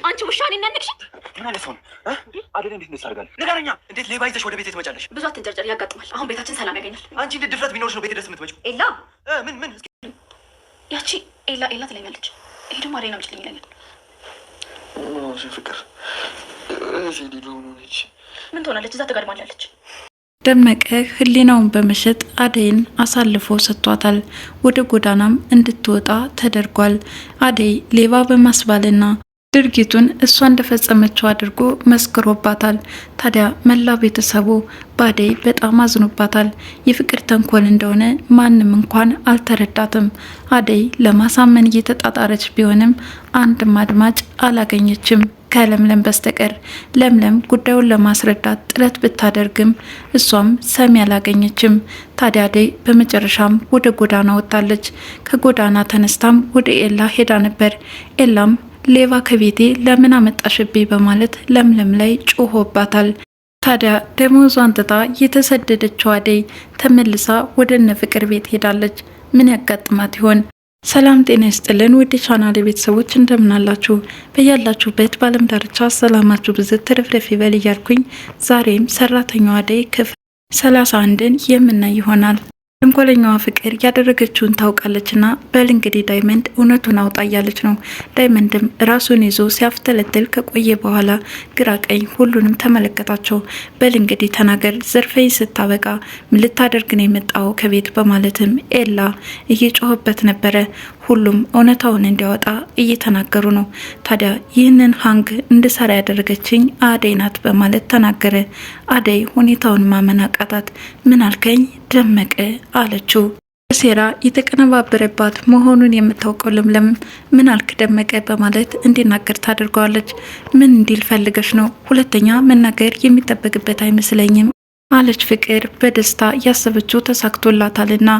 አንቺ ውሻ እኔን ነክሽ። ምን አይነት ሰው ነው? አደለ እንዴት ነው ታርጋለህ? ንገረኛ። እንዴት ሌባ ይዘሽ ወደ ቤቴ ትመጫለሽ? ብዙ አትንጨርጨር፣ ያጋጥማል። አሁን ቤታችን ሰላም ያገኛል። አንቺ እንዴት ድፍረት ቢኖርሽ ነው ቤቴ ድረስ የምትመጪው? ኤላ ምን ያቺ ኤላ ትለኛለች። ይሄ ደግሞ አሬና ምጭልኝ ይለኛል። ፍቅር ምን ትሆናለች? እዛ ተጋድማለች። ደመቀ ህሊናውን በመሸጥ አደይን አሳልፎ ሰጥቷታል። ወደ ጎዳናም እንድትወጣ ተደርጓል። አደይ ሌባ በማስባልና ድርጊቱን እሷ እንደፈጸመችው አድርጎ መስክሮባታል። ታዲያ መላ ቤተሰቡ በአደይ በጣም አዝኖባታል። የፍቅር ተንኮል እንደሆነ ማንም እንኳን አልተረዳትም። አደይ ለማሳመን እየተጣጣረች ቢሆንም አንድም አድማጭ አላገኘችም ከለምለም በስተቀር። ለምለም ጉዳዩን ለማስረዳት ጥረት ብታደርግም እሷም ሰሚ አላገኘችም። ታዲያ አደይ በመጨረሻም ወደ ጎዳና ወጣለች። ከጎዳና ተነስታም ወደ ኤላ ሄዳ ነበር። ኤላም ሌባ ከቤቴ ለምን አመጣሽብኝ በማለት ለምለም ላይ ጮሆባታል። ታዲያ ደሞዟን ትታ የተሰደደችው አደይ ተመልሳ ወደ እነ ፍቅር ቤት ሄዳለች። ምን ያጋጥማት ይሆን? ሰላም ጤና ይስጥልን ውድ ቻናሌ ቤተሰቦች እንደምናላችሁ በያላችሁበት በዓለም ዳርቻ ሰላማችሁ ብዝት ትርፍርፍ ይበል እያልኩኝ ዛሬም ሰራተኛዋ አደይ ክፍል 31ን የምናይ ይሆናል። ተንኮለኛዋ ፍቅር ያደረገችውን ታውቃለችና በል እንግዲህ ዳይመንድ እውነቱን አውጣ እያለች ነው። ዳይመንድም ራሱን ይዞ ሲያፍተለትል ከቆየ በኋላ ግራ ቀኝ ሁሉንም ተመለከታቸው። በል እንግዲህ ተናገር፣ ዘርፈኝ ስታበቃ ምን ልታደርግ ነው የመጣው ከቤት በማለትም ኤላ እየጮኸበት ነበረ። ሁሉም እውነታውን እንዲያወጣ እየተናገሩ ነው። ታዲያ ይህንን ሀንግ እንድሰራ ያደረገችኝ አደይ ናት በማለት ተናገረ። አደይ ሁኔታውን ማመን አቃታት። ምን አልከኝ ደመቀ አለችው። ሴራ የተቀነባበረባት መሆኑን የምታውቀው ለምለም ምን አልክ ደመቀ በማለት እንዲናገር ታደርገዋለች። ምን እንዲል ፈልገሽ ነው? ሁለተኛ መናገር የሚጠበቅበት አይመስለኝም አለች ፍቅር በደስታ ያሰበችው ተሳክቶላታልና።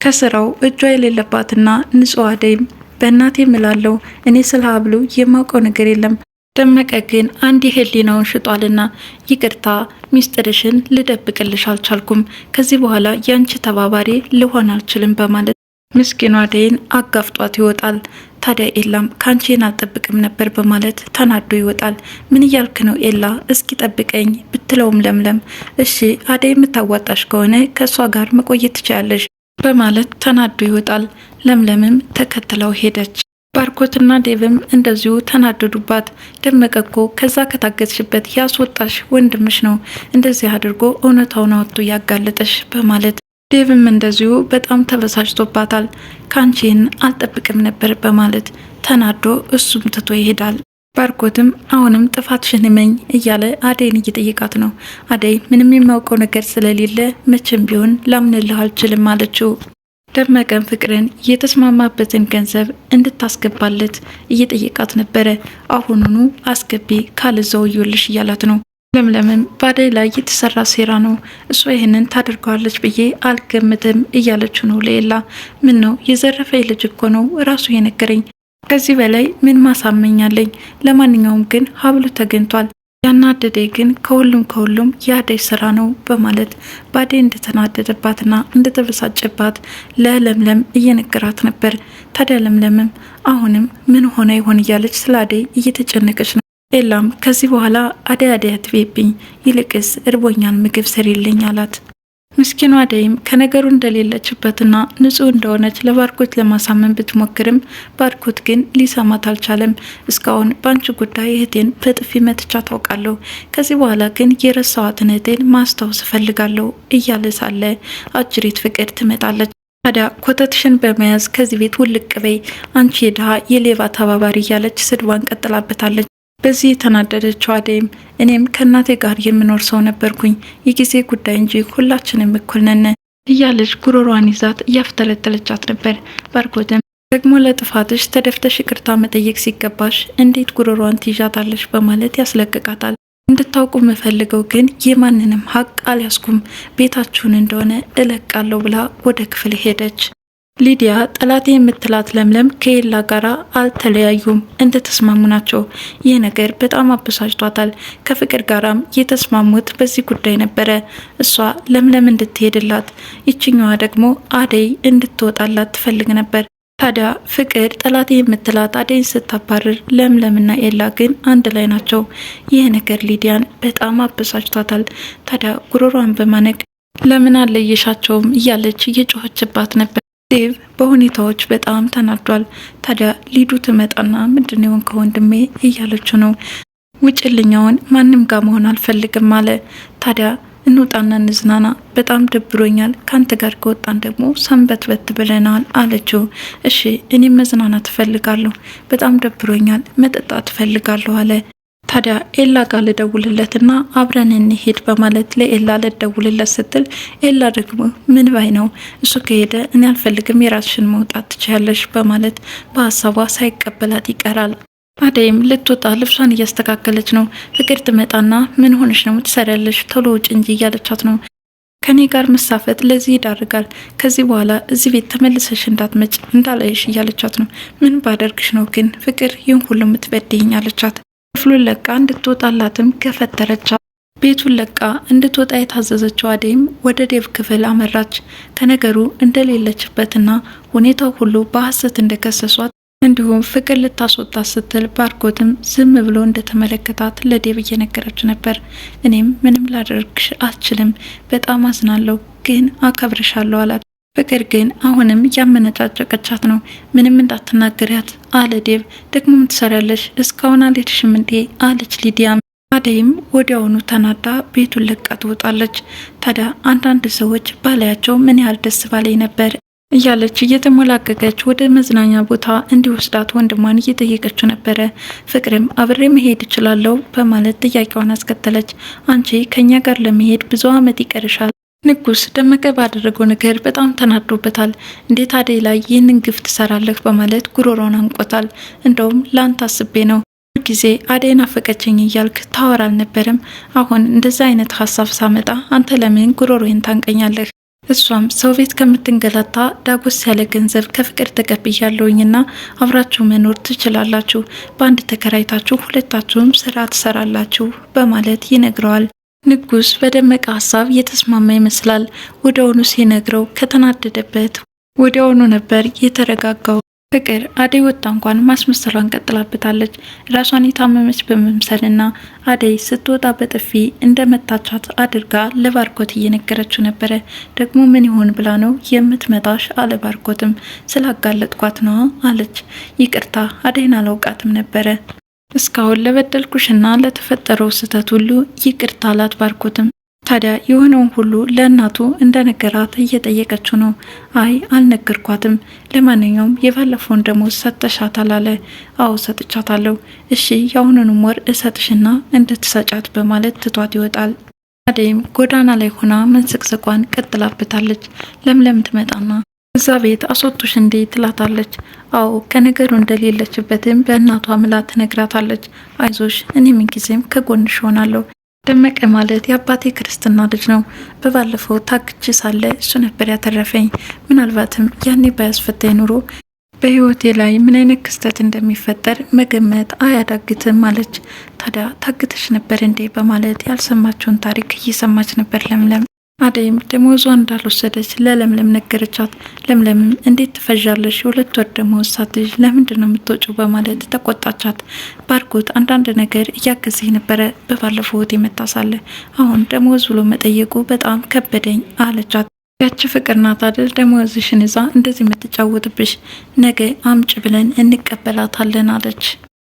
ከስራው እጇ የሌለባትና ንጹህ አደይም በእናቴ ምላለው እኔ ስለ ሀብሉ የማውቀው ነገር የለም። ደመቀ ግን አንድ የህሊናውን ሽጧልና ይቅርታ ሚስጥርሽን ልደብቅልሽ አልቻልኩም። ከዚህ በኋላ ያንቺ ተባባሪ ልሆን አልችልም በማለት ምስኪኗ አደይን አጋፍጧት ይወጣል። ታዲያ ኤላም ካንቺን አልጠብቅም ነበር በማለት ተናዶ ይወጣል። ምን እያልክ ነው ኤላ? እስኪ ጠብቀኝ ብትለውም ለምለም እሺ አደይ የምታዋጣሽ ከሆነ ከእሷ ጋር መቆየት ትችያለሽ በማለት ተናዶ ይወጣል። ለምለምም ተከትለው ሄደች። ባርኮትና ዴቭም እንደዚሁ ተናደዱባት። ደመቀ እኮ ከዛ ከታገትሽበት ያስወጣሽ ወንድምሽ ነው፣ እንደዚህ አድርጎ እውነታውን አወጥቶ ያጋለጠሽ በማለት ዴቭም እንደዚሁ በጣም ተበሳጭቶባታል። ካንቺን አልጠብቅም ነበር በማለት ተናዶ እሱም ትቶ ይሄዳል። ባርኮትም አሁንም ጥፋትሽን እመኝ እያለ አደይን እየጠየቃት ነው። አደይ ምንም የሚያውቀው ነገር ስለሌለ መቼም ቢሆን ላምንልህ አልችልም አለችው። ደመቀን ፍቅርን የተስማማበትን ገንዘብ እንድታስገባለት እየጠየቃት ነበረ። አሁኑኑ አስገቢ ካልዛው ይውልሽ እያላት ነው። ለምለምም በአደይ ላይ የተሰራ ሴራ ነው፣ እሷ ይህንን ታደርገዋለች ብዬ አልገምትም እያለችው ነው። ሌላ ምን ነው የዘረፈኝ ልጅ እኮ ነው ራሱ የነገረኝ፣ ከዚህ በላይ ምን ማሳመኛለኝ? ለማንኛውም ግን ሀብሉ ተገኝቷል። ያናደደኝ ግን ከሁሉም የአደይ ስራ ነው በማለት በአደይ እንደተናደደባትና እንደተበሳጨባት ለለምለም እየነገራት ነበር። ታዲያ ለምለምም አሁንም ምን ሆነ ይሆን እያለች ስለ አደይ እየተጨነቀች ነው። ኤላም ከዚህ በኋላ አደይ አትቤብኝ፣ ይልቅስ እርቦኛል ምግብ ስሪልኝ አላት። ምስኪኗ አደይም ከነገሩ እንደሌለችበትና ንጹህ እንደሆነች ለባርኮት ለማሳመን ብትሞክርም ባርኮት ግን ሊሰማት አልቻለም። እስካሁን በአንቺ ጉዳይ እህቴን በጥፊ መትቻ ታውቃለሁ፣ ከዚህ በኋላ ግን የረሳዋትን እህቴን ማስታወስ እፈልጋለሁ እያለ ሳለ አጅሬት ፍቅር ትመጣለች። ታዲያ ኮተትሽን በመያዝ ከዚህ ቤት ውልቅ በይ አንቺ የድሃ የሌባ ተባባሪ እያለች ስድዋን ቀጥላበታለች። በዚህ የተናደደችው አደይም እኔም ከእናቴ ጋር የምኖር ሰው ነበርኩኝ፣ የጊዜ ጉዳይ እንጂ ሁላችንም እኩል ነን እያለች ጉሮሯን ይዛት እያፍተለተለቻት ነበር። ባርኮትም ደግሞ ለጥፋትሽ ተደፍተሽ ይቅርታ መጠየቅ ሲገባሽ እንዴት ጉሮሯን ትይዣታለሽ በማለት ያስለቅቃታል። እንድታውቁ የምፈልገው ግን የማንንም ሀቅ አልያዝኩም፣ ቤታችሁን እንደሆነ እለቃለሁ ብላ ወደ ክፍል ሄደች። ሊዲያ ጠላቴ የምትላት ለምለም ከኤላ ጋራ አልተለያዩም፣ እንደተስማሙ ናቸው። ይህ ነገር በጣም አበሳጭቷታል። ከፍቅር ጋራም የተስማሙት በዚህ ጉዳይ ነበረ። እሷ ለምለም እንድትሄድላት፣ ይችኛዋ ደግሞ አደይ እንድትወጣላት ትፈልግ ነበር። ታዲያ ፍቅር ጠላቴ የምትላት አደይን ስታባርር ለምለምና ኤላ ግን አንድ ላይ ናቸው። ይህ ነገር ሊዲያን በጣም አበሳጭቷታል። ታዲያ ጉሮሯን በማነቅ ለምን አለየሻቸውም እያለች እየጮኸችባት ነበር። ዴቭ በሁኔታዎች በጣም ተናዷል። ታዲያ ሊዱ ትመጣና ምንድን ይሆን ከወንድሜ እያለችው ነው። ውጭልኛውን ማንም ጋር መሆን አልፈልግም አለ። ታዲያ እንውጣና እንዝናና፣ በጣም ደብሮኛል፣ ካንተ ጋር ከወጣን ደግሞ ሰንበት በት ብለናል አለችው። እሺ እኔም መዝናናት እፈልጋለሁ፣ በጣም ደብሮኛል፣ መጠጣት እፈልጋለሁ አለ። ታዲያ ኤላ ጋር ልደውልለትና አብረን እንሄድ በማለት ለኤላ ልደውልለት ስትል ኤላ ደግሞ ምን ባይ ነው እሱ ከሄደ እኔ አልፈልግም፣ የራስሽን መውጣት ትችያለሽ በማለት በሀሳቧ ሳይቀበላት ይቀራል። አደይም ልትወጣ ልብሷን እያስተካከለች ነው። ፍቅር ትመጣና ምን ሆነሽ ነው ትሰሪያለሽ? ቶሎ ውጭ እንጂ እያለቻት ነው። ከኔ ጋር መሳፈጥ ለዚህ ይዳርጋል። ከዚህ በኋላ እዚህ ቤት ተመልሰሽ እንዳትመጭ እንዳላይሽ እያለቻት ነው። ምን ባደርግሽ ነው ግን ፍቅር ይህን ሁሉ የምትበድይኝ አለቻት። ክፍሉን ለቃ እንድትወጣላትም ገፈተረቻት። ቤቱን ለቃ እንድትወጣ የታዘዘችው አደይም ወደ ዴቭ ክፍል አመራች። ከነገሩ እንደሌለችበትና ሁኔታው ሁሉ በሐሰት እንደከሰሷት እንዲሁም ፍቅር ልታስወጣት ስትል ባርኮትም ዝም ብሎ እንደተመለከታት ለዴቭ እየነገረች ነበር። እኔም ምንም ላደርግሽ አልችልም፣ በጣም አዝናለሁ፣ ግን አከብርሻለሁ አላት። ፍቅር ግን አሁንም እያመነጫጨቀቻት ነው። ምንም እንዳትናገሪያት አለ ዴቭ። ደግሞ ምን ትሰሪያለሽ? እስካሁን አልሄድሽም እንዴ አለች ሊዲያም። አደይም ወዲያውኑ ተናዳ ቤቱን ለቃ ትወጣለች። ታዲያ አንዳንድ ሰዎች ባላያቸው ምን ያህል ደስ ባለኝ ነበር እያለች እየተሞላቀቀች ወደ መዝናኛ ቦታ እንዲወስዳት ወንድሟን እየጠየቀችው ነበረ። ፍቅርም አብሬ መሄድ እችላለሁ በማለት ጥያቄዋን አስከተለች። አንቺ ከኛ ጋር ለመሄድ ብዙ ዓመት ይቀርሻል። ንጉስ ደመቀ ባደረገው ነገር በጣም ተናዶበታል። እንዴት አደይ ላይ ይህንን ግፍ ትሰራለህ በማለት ጉሮሮን አንቆታል። እንደውም ላንተ አስቤ ነው ጊዜ አደይን አፈቀችኝ እያልክ ታወራ አልነበረም? አሁን እንደዛ አይነት ሀሳብ ሳመጣ አንተ ለምን ጉሮሮዬን ታንቀኛለህ? እሷም ሰው ቤት ከምትንገላታ ዳጎስ ያለ ገንዘብ ከፍቅር ተቀብያለሁኝና አብራችሁ መኖር ትችላላችሁ፣ በአንድ ተከራይታችሁ ሁለታችሁም ስራ ትሰራላችሁ በማለት ይነግረዋል። ንጉስ በደመቀ ሀሳብ የተስማማ ይመስላል። ወዲያውኑ ሲነግረው ከተናደደበት ወዲያውኑ ነበር የተረጋጋው። ፍቅር አደይ ወጣ እንኳን ማስመሰሏን ቀጥላበታለች። ራሷን የታመመች በመምሰልና አደይ ስትወጣ በጥፊ እንደመታቻት አድርጋ ለባርኮት እየነገረችው ነበረ። ደግሞ ምን ይሆን ብላ ነው የምትመጣሽ አለ ባርኮትም። ስላጋለጥኳት ነው አለች። ይቅርታ አደይን አላውቃትም ነበረ። እስካሁን ለበደልኩሽና ለተፈጠረው ስህተት ሁሉ ይቅርታ አላት ባርኮትም። ታዲያ የሆነውን ሁሉ ለእናቱ እንደነገራት እየጠየቀችው ነው። አይ አልነገርኳትም፣ ለማንኛውም የባለፈውን ደሞዝ ሰጥተሻታል አለ። አዎ ሰጥቻታለሁ። እሺ የአሁኑንም ወር እሰጥሽና እንድትሰጫት በማለት ትቷት ይወጣል። አደይም ጎዳና ላይ ሆና መንሰቅሰቋን ቀጥላበታለች። ለምለም ትመጣና እዛ ቤት አስወጡሽ እንዴ ትላታለች። አዎ ከነገሩ እንደሌለችበትም በእናቷ ምላት ትነግራታለች። አይዞሽ እኔ ምንጊዜም ከጎንሽ ሆናለሁ። ደመቀ ማለት የአባቴ ክርስትና ልጅ ነው። በባለፈው ታግቼ ሳለ እሱ ነበር ያተረፈኝ። ምናልባትም ያኔ ባያስፈታኝ ኑሮ በህይወቴ ላይ ምን አይነት ክስተት እንደሚፈጠር መገመት አያዳግትም አለች። ታዲያ ታግተሽ ነበር እንዴ በማለት ያልሰማችውን ታሪክ እየሰማች ነበር ለምለም። አደይም ደሞዟ እንዳልወሰደች ለለምለም ነገረቻት። ለምለምም እንዴት ትፈዣለሽ? የሁለት ወር ደሞዝ ሳትይዥ ለምንድን ነው የምትወጪው? በማለት ተቆጣቻት። ባርኮት አንዳንድ ነገር እያገዘኝ ነበረ በባለፈው ወት የመታሳለ አሁን ደሞዝ ብሎ መጠየቁ በጣም ከበደኝ አለቻት። ያቺ ፍቅር ናት አይደል ደሞዝሽን ይዛ እንደዚህ የምትጫወትብሽ? ነገ አምጭ ብለን እንቀበላታለን አለች።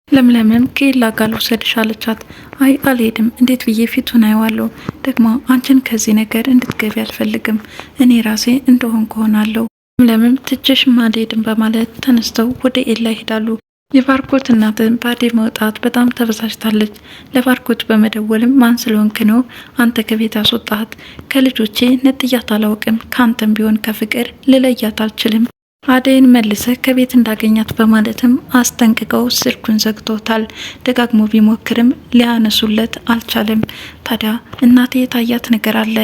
ለምለምም ከኤላ ጋር ልውሰድሽ አለቻት። አይ አልሄድም፣ እንዴት ብዬ ፊቱን አየዋለሁ? ደግሞ አንቺን ከዚህ ነገር እንድትገቢ አልፈልግም፣ እኔ ራሴ እንደሆን ከሆናለሁ። ለምለምም ትችሽ አልሄድም በማለት ተነስተው ወደ ኤላ ይሄዳሉ። የባርኮት እናትን በአደይ መውጣት በጣም ተበሳጭታለች። ለባርኮት በመደወልም ማን ስለሆንክ ነው አንተ ከቤት ያስወጣት? ከልጆቼ ነጥያት አላውቅም፣ ካንተም ቢሆን ከፍቅር ልለያት አልችልም። አደይን መልሰህ ከቤት እንዳገኛት በማለትም አስጠንቅቀው ስልኩን ዘግቶታል። ደጋግሞ ቢሞክርም ሊያነሱለት አልቻለም። ታዲያ እናቴ የታያት ነገር አለ፣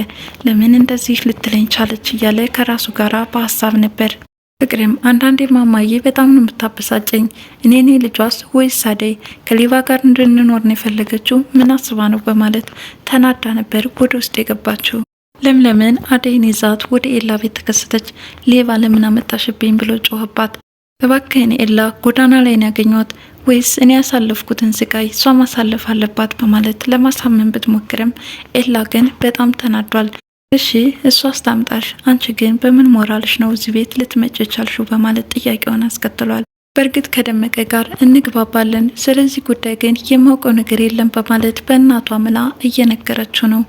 ለምን እንደዚህ ልትለኝ ቻለች እያለ ከራሱ ጋር በሀሳብ ነበር። ፍቅርም አንዳንዴ ማማዬ በጣም ነው የምታበሳጨኝ፣ እኔ ልጇስ ወይስ አደይ ከሌባ ጋር እንድንኖር ነው የፈለገችው? ምን አስባ ነው በማለት ተናዳ ነበር ወደ ውስጥ የገባችው። ለምለምን አደይን ይዛት ወደ ኤላ ቤት ተከሰተች። ሌባ ለምን አመጣሽብኝ ብሎ ጮህባት። እባክህን ኤላ ጎዳና ላይ ነው ያገኘኋት ወይስ እኔ ያሳለፍኩትን ስቃይ እሷ ማሳለፍ አለባት በማለት ለማሳመን ብትሞክርም ኤላ ግን በጣም ተናዷል። እሺ እሷ አስታምጣሽ፣ አንቺ ግን በምን ሞራልሽ ነው እዚህ ቤት ልትመጪ ቻልሽው በማለት ጥያቄውን አስከትሏል። በእርግጥ ከደመቀ ጋር እንግባባለን፣ ስለዚህ ጉዳይ ግን የማውቀው ነገር የለም በማለት በእናቷ ምላ እየነገረችው ነው።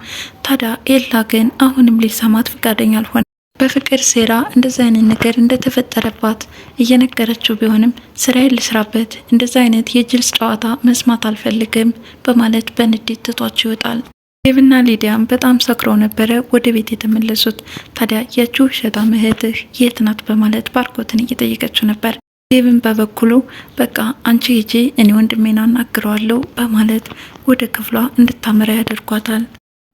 ታዲያ ኤላ ግን አሁንም ሊሰማት ፈቃደኛ አልሆነ። በፍቅር ሴራ እንደዚህ አይነት ነገር እንደተፈጠረባት እየነገረችው ቢሆንም ስራዬን ልስራበት፣ እንደዚህ አይነት የጅልስ ጨዋታ መስማት አልፈልግም በማለት በንዴት ትቷቸው ይወጣል። ዴቭና ሊዲያም በጣም ሰክረው ነበረ ወደ ቤት የተመለሱት። ታዲያ ያቺው ውሸታም እህትህ የት ናት በማለት ባርኮትን እየጠየቀችው ነበር። ዴቭን በበኩሉ በቃ አንቺ ሂጂ እኔ ወንድሜን አናግረዋለሁ በማለት ወደ ክፍሏ እንድታመራ ያደርጓታል።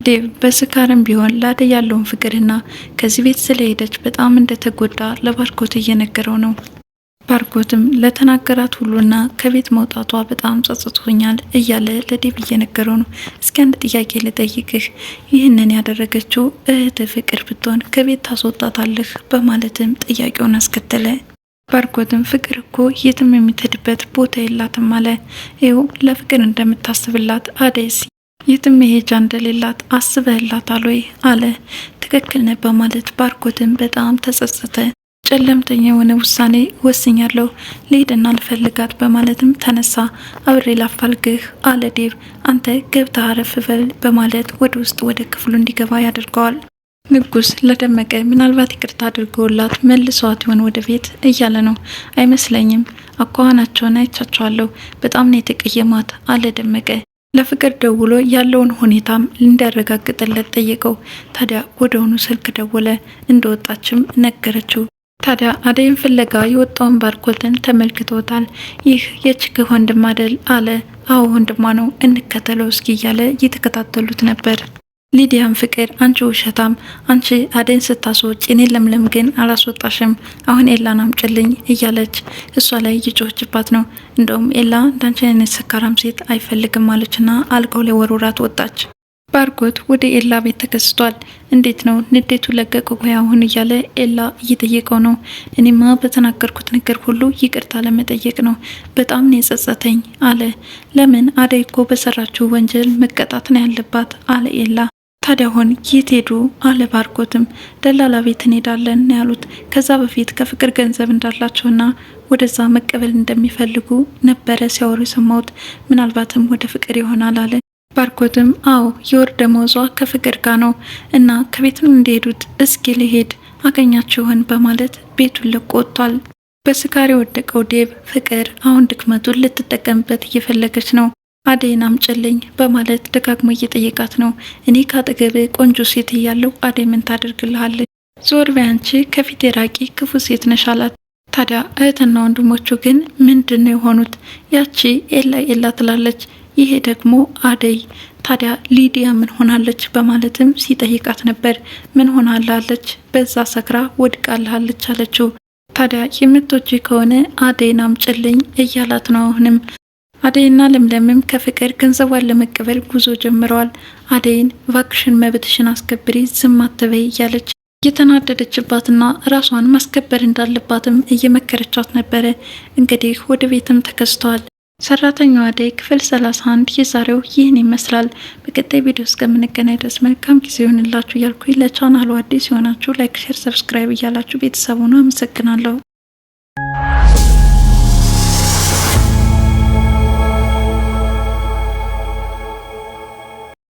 ዴቭ በስካርም ቢሆን ለአደይ ያለውን ፍቅርና ከዚህ ቤት ስለሄደች በጣም እንደተጎዳ ለባርኮት እየነገረው ነው። ባርኮትም ለተናገራት ሁሉና ከቤት መውጣቷ በጣም ጸጽቶኛል እያለ ለዴቭ እየነገረው ነው። እስኪ አንድ ጥያቄ ልጠይቅህ፣ ይህንን ያደረገችው እህት ፍቅር ብትሆን ከቤት ታስወጣታለህ በማለትም ጥያቄውን አስከተለ። ባርኮትም ፍቅር እኮ የትም የምትሄድበት ቦታ የላትም አለ። ይኸው ለፍቅር እንደምታስብላት አደይስ የትም መሄጃ እንደሌላት አስበህላታል ወይ አለ። ትክክል ነህ በማለት ባርኮትም በጣም ተጸጸተ። ጨለምተኛ የሆነ ውሳኔ ወስኛለሁ፣ ልሄድና ልፈልጋት በማለትም ተነሳ። አብሬ ላፋልግህ አለ ዴቭ። አንተ ገብተህ አረፍ በል በማለት ወደ ውስጥ ወደ ክፍሉ እንዲገባ ያደርገዋል። ንጉስ ለደመቀ ምናልባት ይቅርታ አድርገውላት መልሰዋት ይሆን ወደ ቤት እያለ ነው። አይመስለኝም፣ አኳኋናቸውን አይቻቸዋለሁ፣ በጣም ነው የተቀየማት አለ ደመቀ። ለፍቅር ደውሎ ያለውን ሁኔታም እንዲያረጋግጥለት ጠየቀው። ታዲያ ወደሆኑ ስልክ ደወለ። እንደወጣችም ነገረችው። ታዲያ አደይን ፍለጋ የወጣውን ባርኮትን ተመልክቶታል። ይህ የችግህ ወንድም አይደል አለ። አዎ ወንድሟ ነው፣ እንከተለው እስኪ እያለ እየተከታተሉት ነበር። ሊዲያም ፍቅር አንቺ ውሸታም፣ አንቺ አደይን ስታስወጪ እኔ ለምለም ግን አላስወጣሽም፣ አሁን ኤላን አምጪልኝ እያለች እሷ ላይ እየጮኸችባት ነው። እንደውም ኤላ እንዳንቺ አይነት ሰካራም ሴት አይፈልግም ማለችና አልጋው ላይ ወርውራት ወጣች። ባርኮት ወደ ኤላ ቤት ተከስቷል። እንዴት ነው ንዴቱ ለቀቀ ወይ አሁን እያለ ኤላ እየጠየቀው ነው። እኔማ በተናገርኩት ነገር ሁሉ ይቅርታ ለመጠየቅ ነው፣ በጣም ነው የጸጸተኝ አለ። ለምን አደይ እኮ በሰራችው ወንጀል መቀጣት ነው ያለባት አለ ኤላ። ታዲያ አሁን የት ሄዱ አለ ባርኮትም። ደላላ ቤት እንሄዳለን ያሉት፣ ከዛ በፊት ከፍቅር ገንዘብ እንዳላቸውና ወደዛ መቀበል እንደሚፈልጉ ነበረ ሲያወሩ የሰማሁት፣ ምናልባትም ወደ ፍቅር ይሆናል አለ። ባርኮትም አዎ የወር ደመወዟ ከፍቅር ጋር ነው እና ከቤትም እንደሄዱት እስኪ ልሄድ አገኛችሁን በማለት ቤቱን ለቆ ወጥቷል። በስካር የወደቀው ዴቭ ፍቅር አሁን ድክመቱን ልትጠቀምበት እየፈለገች ነው። አደይን አምጪልኝ በማለት ደጋግሞ እየጠየቃት ነው። እኔ ካጠገብ ቆንጆ ሴት እያለው አደይ ምን ታደርግልሃለች? ዞር በይ አንቺ ከፊት የራቂ ክፉ ሴት ነሽ አላት። ታዲያ እህትና ወንድሞቹ ግን ምንድነው የሆኑት? ያቺ ኤላ ኤላ ትላለች፣ ይሄ ደግሞ አደይ። ታዲያ ሊዲያ ምን ሆናለች በማለትም ሲጠይቃት ነበር። ምን ሆናላለች? በዛ ሰክራ ወድቃለች አለችው። ታዲያ የምትወጂ ከሆነ አደይን አምጪልኝ እያላት ነው። አሁንም አደይና ለምለምም ከፍቅር ገንዘቧን ለመቀበል ጉዞ ጀምረዋል። አደይን ቫክሽን መብትሽን አስከብሪ፣ ዝም አትበይ እያለች የተናደደችባትና ራሷን ማስከበር እንዳለባትም እየመከረቻት ነበረ። እንግዲህ ወደ ቤትም ተከስተዋል። ሰራተኛዋ አደይ ክፍል 31 የዛሬው ይህን ይመስላል። በቀጣይ ቪዲዮ እስከምንገናኝ ድረስ መልካም ጊዜ ይሁንላችሁ እያልኩ ለቻናሉ አዲስ የሆናችሁ ላይክ፣ ሼር፣ ሰብስክራይብ እያላችሁ ቤተሰቡን አመሰግናለሁ።